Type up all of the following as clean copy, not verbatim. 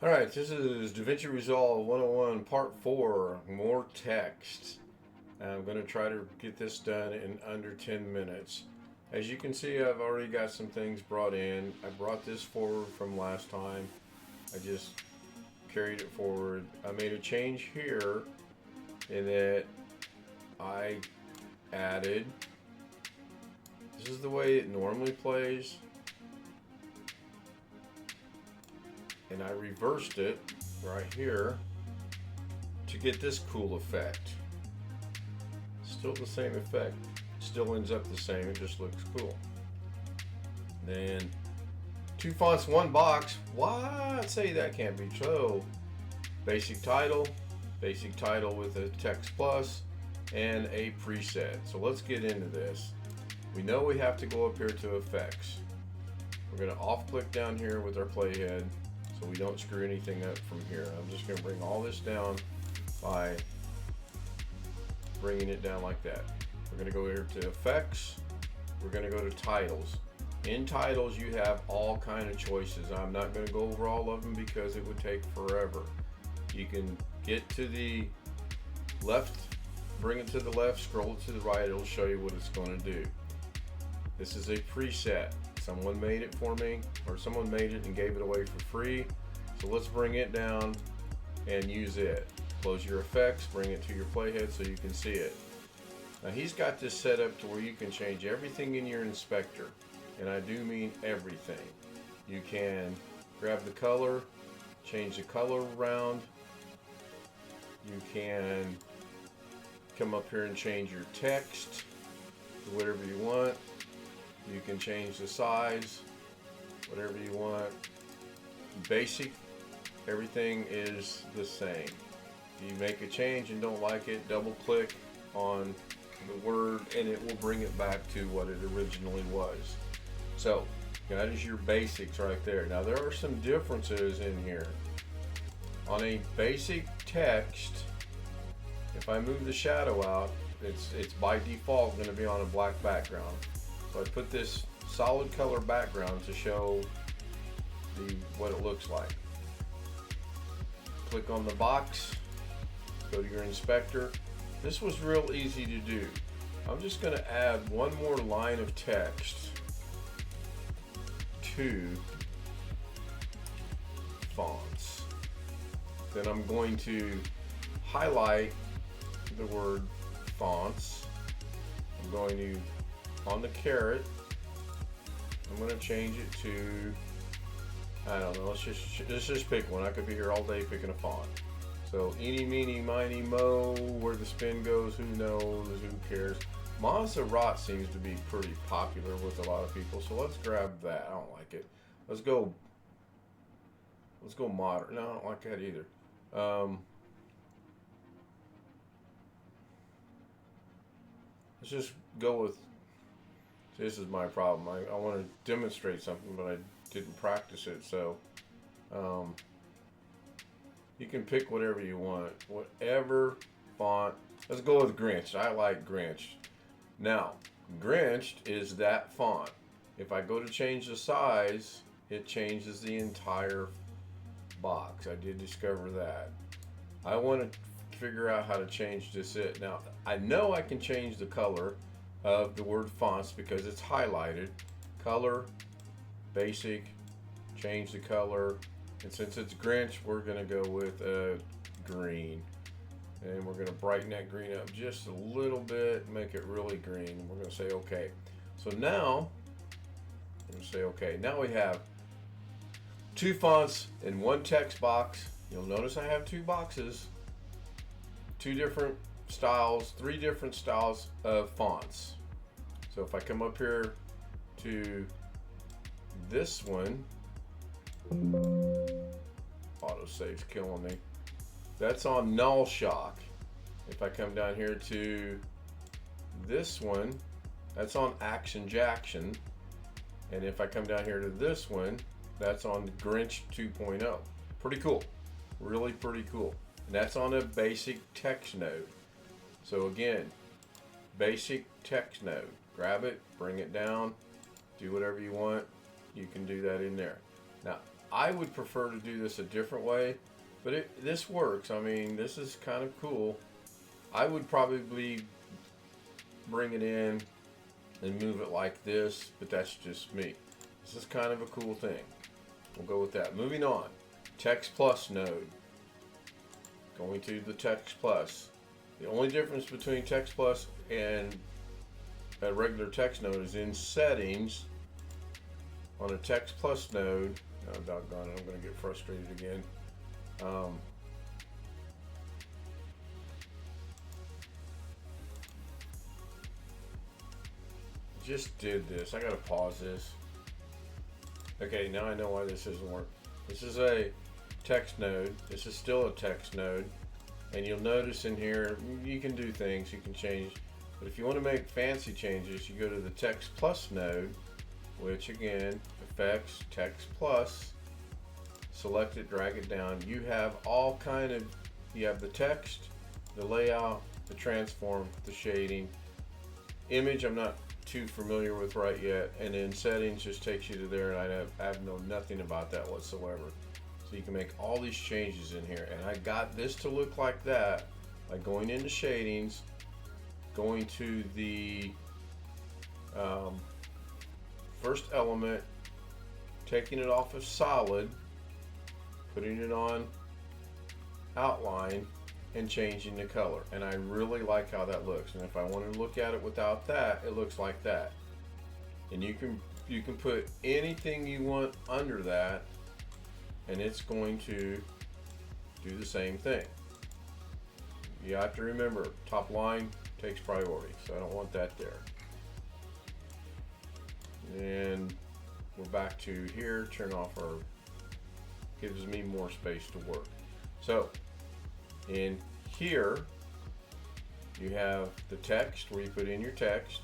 Alright, this is Davinci Resolve 101 Part 4, more text. I'm going to try to get this done in under 10 minutes. As you can see, I've already got some things brought in. I brought this forward from last time. I just carried it forward. I made a change here in that I added, this is the way it normally plays, and I reversed it right here to get this cool effect. Still the same effect, still ends up the same, it just looks cool. Then 2 fonts, 1 box. What? Say that can't be so. Basic title with a text plus, and a preset. So let's get into this. We know we have to go up here to effects. We're going to off click down here with our playhead so we don't screw anything up from here. I'm just going to bring all this down by bringing it down like that. We're going to go here to effects. We're going to go to titles. In titles you have all kind of choices. I'm not going to go over all of them because it would take forever. You can get to the left, bring it to the left, scroll it to the right, it'll show you what it's going to do. This is a preset. Someone made it for me, or someone made it and gave it away for free. So let's bring it down and use it. Close your effects, bring it to your playhead so you can see it. Now he's got this set up to where you can change everything in your inspector, and I do mean everything. You can grab the color, change the color around. You can come up here and change your text to whatever you want. You can change the size, whatever you want. Basic, everything is the same. If you make a change and don't like it, double click on the word and it will bring it back to what it originally was. So that is your basics right there. Now there are some differences in here. On a basic text, if I move the shadow out, it's by default going to be on a black background. So I put this solid color background to show what it looks like. Click on the box, go to your inspector. This was real easy to do. I'm just going to add one more line of text to fonts. Then I'm going to highlight the word fonts. I'm going to, on the caret, I'm going to change it to, I don't know, let's just pick one. I could be here all day picking a font. So eeny, meeny, miny, mo, where the spin goes, who knows, who cares. Montserrat seems to be pretty popular with a lot of people, so let's grab that. I don't like it. Let's go modern. No, I don't like that either. Let's just go with, this is my problem. I want to demonstrate something, but I didn't practice it, so you can pick whatever you want, whatever font. Let's go with Grinch. I like Grinch. Now, Grinch is that font. If I go to change the size, it changes the entire box. I did discover that. I want to figure out how to change this. Now, I know I can change the color of the word fonts because it's highlighted. Color, basic, change the color. And since it's Grinch, we're going to go with green. And we're going to brighten that green up just a little bit, make it really green. We're going to say OK. So now, I'm going to say OK. Now we have 2 fonts in 1 text box. You'll notice I have 2 boxes, 2 different styles, 3 different styles of fonts. So if I come up here to this one, autosave's killing me. That's on null shock. If I come down here to this one, that's on action jackson. And if I come down here to this one, that's on Grinch 2.0. Pretty cool. Really pretty cool. And that's on a basic text node. So again, basic text node. Grab it, bring it down, do whatever you want. You can do that in there. Now, I would prefer to do this a different way, but this works. I mean, this is kind of cool. I would probably bring it in and move it like this, but that's just me. This is kind of a cool thing. We'll go with that. Moving on, Text Plus node. Going to the Text Plus. The only difference between Text Plus and a regular text node is in settings. On a Text Plus node, oh doggone it, I'm going to get frustrated again. Just did this. I gotta pause this. Okay, now I know why this doesn't work. This is a text node. This is still a text node. And you'll notice in here, you can do things, you can change. But if you want to make fancy changes, you go to the Text Plus node, which again, Effects, Text Plus. Select it, drag it down. You have all kind of, you have the text, the layout, the transform, the shading. Image, I'm not too familiar with right yet, and then settings just takes you to there, and I know nothing about that whatsoever. So you can make all these changes in here, and I got this to look like that by going into shadings, going to the first element, taking it off of solid, putting it on outline, and changing the color. And I really like how that looks. And if I want to look at it without that, it looks like that. And you can put anything you want under that, and it's going to do the same thing. You have to remember, top line takes priority, so I don't want that there. And we're back to here, turn off our, gives me more space to work. So in here, you have the text where you put in your text.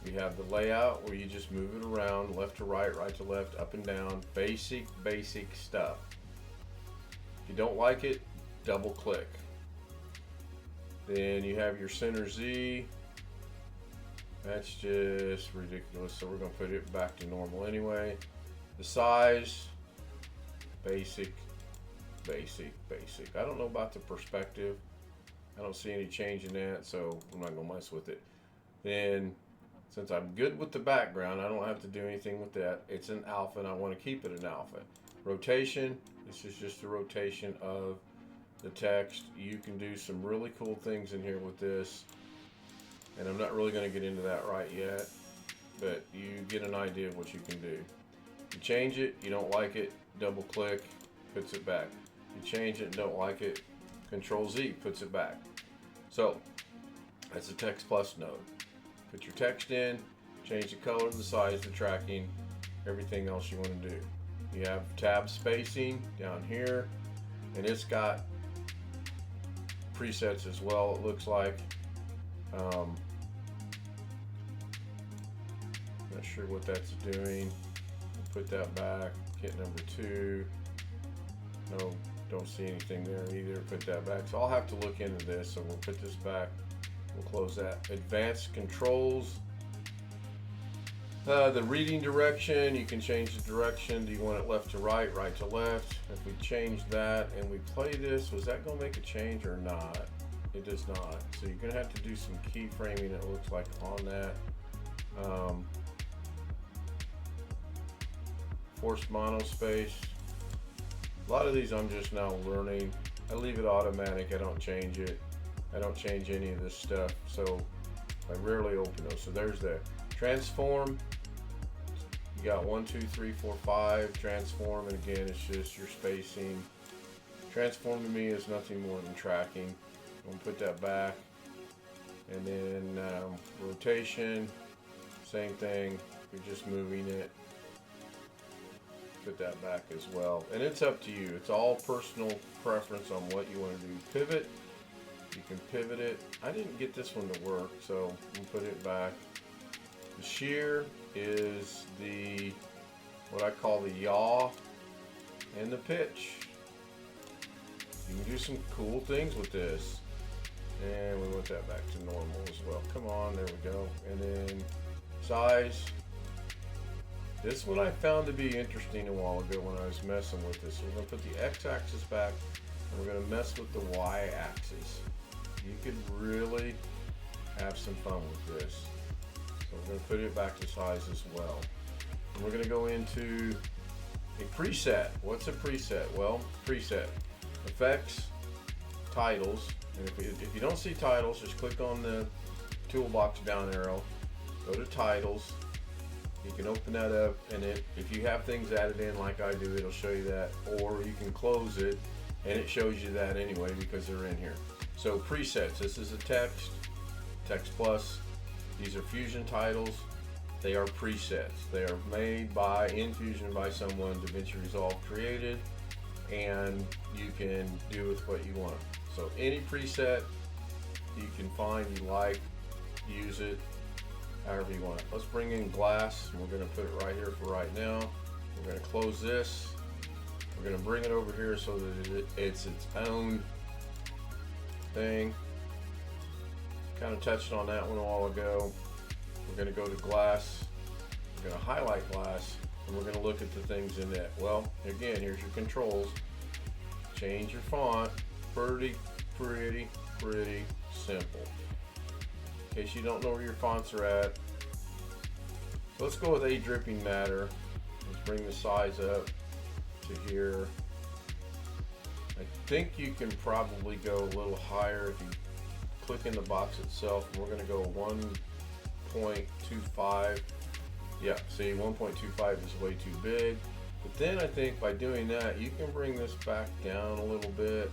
You have the layout where you just move it around, left to right, right to left, up and down. Basic stuff. If you don't like it, double click. Then you have your center Z. That's just ridiculous, so we're going to put it back to normal anyway. The size, basic. I don't know about the perspective. I don't see any change in that, so I'm not going to mess with it. Then, since I'm good with the background, I don't have to do anything with that. It's an alpha, and I want to keep it an alpha. Rotation, this is just the rotation of the text. You can do some really cool things in here with this, and I'm not really going to get into that right yet, but you get an idea of what you can do. You change it, you don't like it, double click, puts it back. You change it and don't like it, Control Z puts it back. So that's the Text Plus node. Put your text in, change the color, the size, the tracking, everything else you want to do. You have tab spacing down here, and it's got presets as well, it looks like. Not sure what that's doing. Put that back, hit number 2. No, don't see anything there either. Put that back. So I'll have to look into this. So we'll put this back. We'll close that. Advanced controls. The reading direction, you can change the direction. Do you want it left to right, right to left? If we change that and we play this, was that going to make a change or not? It does not. So you're going to have to do some keyframing, it looks like, on that. Forced monospace. A lot of these I'm just now learning. I leave it automatic. I don't change it. I don't change any of this stuff. So I rarely open those. So there's that. Transform. You got 1, 2, 3, 4, 5. Transform, and again, it's just your spacing. Transform to me is nothing more than tracking. I'm gonna put that back. And then rotation, same thing. You're just moving it. Put that back as well, and it's up to you. It's all personal preference on what you want to do. Pivot, you can pivot it. I didn't get this one to work, so we'll put it back. The shear is the what I call the yaw, and the pitch. You can do some cool things with this, and we want that back to normal as well. Come on, there we go. And then size. This one I found to be interesting a while ago when I was messing with this. So we're going to put the x-axis back and we're going to mess with the y-axis. You could really have some fun with this. So we're going to put it back to size as well. And we're going to go into a preset. What's a preset? Well, preset. Effects, titles. And if you don't see titles, just click on the toolbox down arrow, go to titles. You can open that up, and if you have things added in like I do, it'll show you that, or you can close it and it shows you that anyway because they're in here. So presets, this is a text plus. These are Fusion titles. They are presets. They are made in Fusion by someone Davinci Resolve created, and you can do with what you want. So any preset you can find you like, use it however you want it. Let's bring in glass, and we're going to put it right here for right now. We're going to close this. We're going to bring it over here so that it's its own thing. Kind of touched on that one a while ago. We're going to go to glass. We're going to highlight glass, and we're going to look at the things in it. Well, again, here's your controls. Change your font. Pretty simple. In case you don't know where your fonts are at. So let's go with a dripping matter. Let's bring the size up to here. I think you can probably go a little higher if you click in the box itself. And we're going to go 1.25. Yeah, see, 1.25 is way too big. But then I think by doing that, you can bring this back down a little bit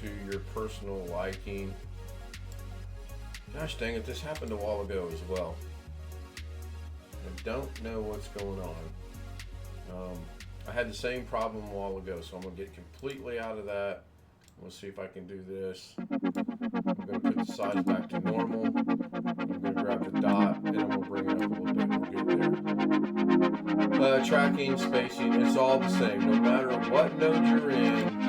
to your personal liking. Gosh dang it, this happened a while ago as well. I don't know what's going on. I had the same problem a while ago, so I'm going to get completely out of that. Let's see if I can do this. I'm going to put the size back to normal. I'm going to grab the dot, and I'm going to bring it up a little bit. We'll get there. Tracking, spacing, it's all the same. No matter what node you're in,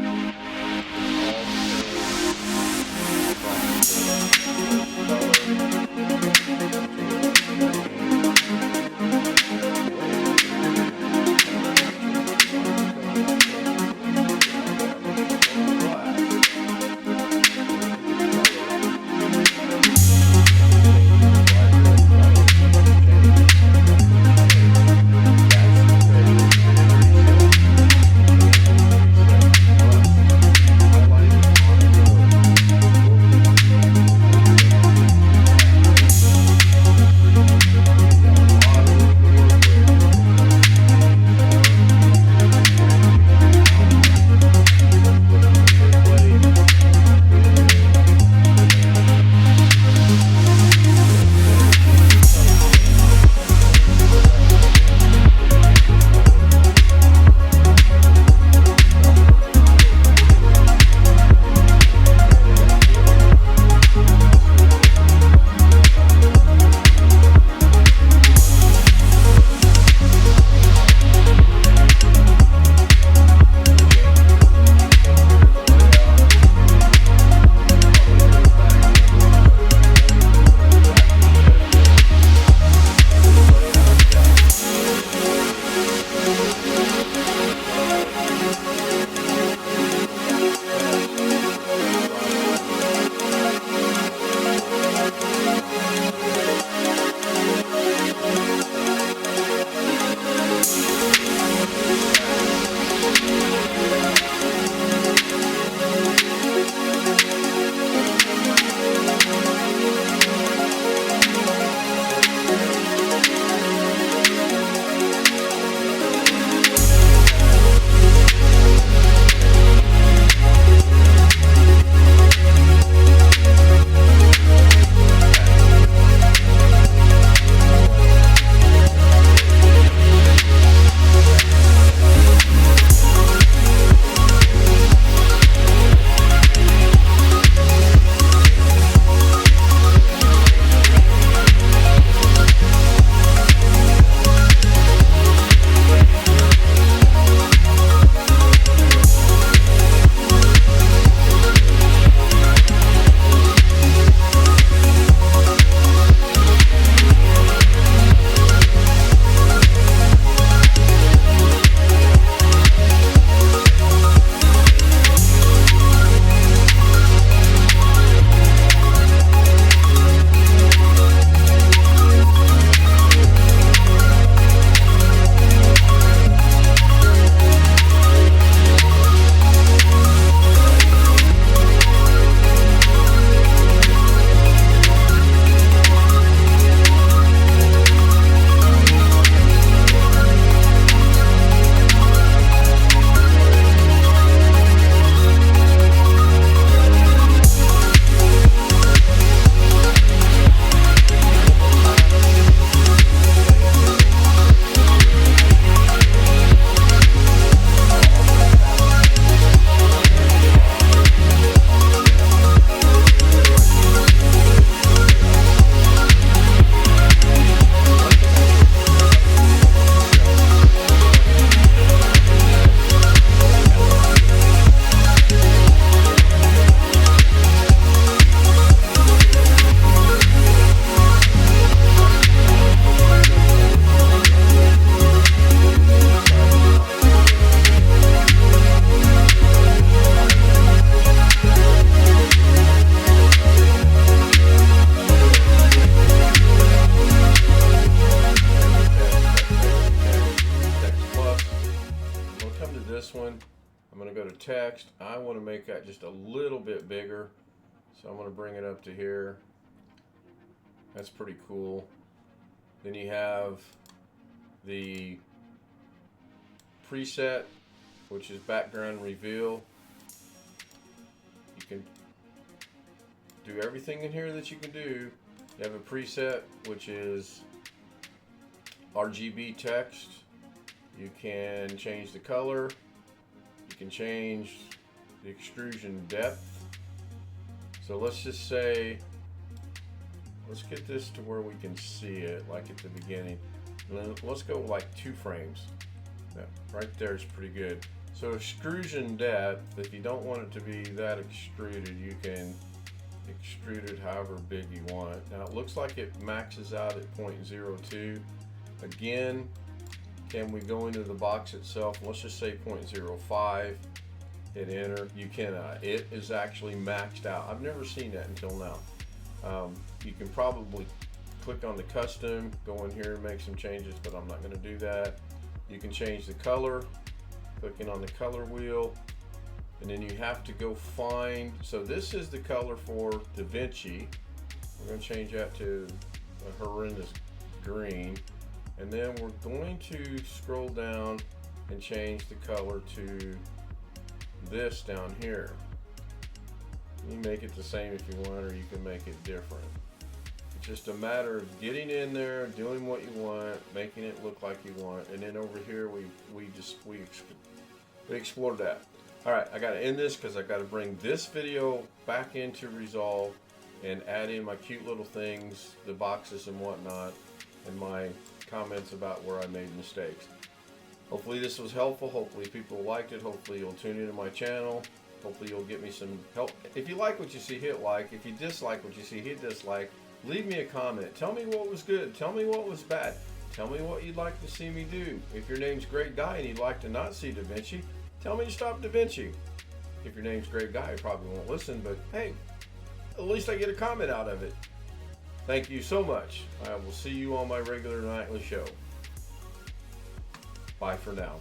this one. I'm going to go to text. I want to make that just a little bit bigger. So I'm going to bring it up to here. That's pretty cool. Then you have the preset, which is background reveal. You can do everything in here that you can do. You have a preset, which is RGB text. You can change the color. You can change the extrusion depth. So let's just say, let's get this to where we can see it like at the beginning. And then let's go like 2 frames. Yeah, right there is pretty good. So extrusion depth, if you don't want it to be that extruded, you can extrude it however big you want. Now it looks like it maxes out at 0.02. Again, can we go into the box itself? Let's just say 0.05. Hit enter. You cannot. It is actually maxed out. I've never seen that until now. You can probably click on the custom, go in here and make some changes, but I'm not going to do that. You can change the color, clicking on the color wheel, and then you have to go find, so this is the color for Davinci. We're going to change that to a horrendous green, and then we're going to scroll down and change the color to this down here. You make it the same if you want, or you can make it different. It's just a matter of getting in there, doing what you want, making it look like you want, and then over here we explored that. All right, I got to end this because I got to bring this video back into Resolve and add in my cute little things, the boxes and whatnot, and my comments about where I made mistakes. Hopefully this was helpful. Hopefully people liked it. Hopefully you'll tune into my channel. Hopefully you'll get me some help. If you like what you see, hit like. If you dislike what you see, hit dislike. Leave me a comment. Tell me what was good. Tell me what was bad. Tell me what you'd like to see me do. If your name's Great Guy and you'd like to not see Davinci, tell me to stop Davinci. If your name's Great Guy, I probably won't listen, but hey, at least I get a comment out of it. Thank you so much. I will see you on my regular nightly show. Bye for now.